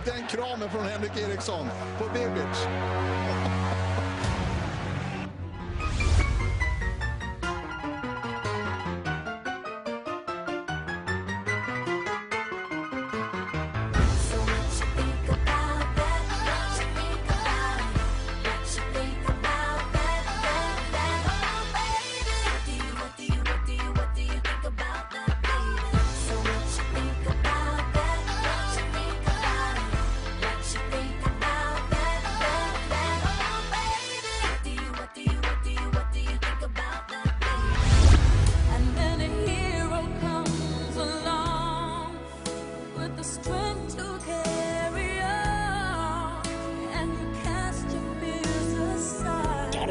Den kramen från Henrik Eriksson på Bibic.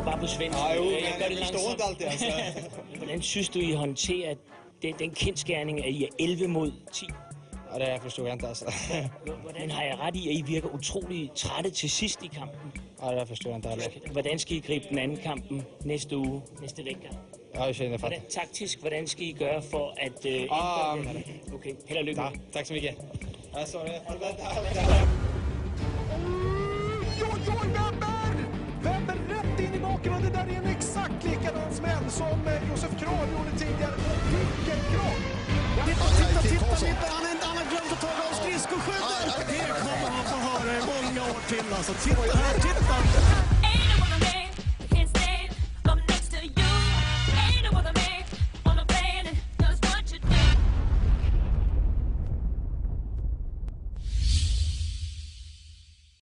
Bare på svensk. Jeg gør det langsomt. Altså. Hvordan synes du, I håndterer den kendskærning, at I er 11 mod 10? Ja, det forstår jeg ikke, altså. Hvordan har jeg ret i, at I virker utrolig trætte til sidst i kampen? Ja, det forstår jeg ikke, altså. Hvordan skal I gribe den anden kampen næste uge, næste vecka? Ja, jeg känner det. Taktisk, hvordan skal I gøre for at... Okay, held og lykke. Ja, tak så mycket. Ja, sorry. Webber rätt in i baken och det där är en exakt likadan smäll som Josef Kral gjorde tidigare. Vilken kropp! Titta, han har glömt att ta av skridskoskyddet. Det kommer han få höra i många år till. Alltså, titta här, titta!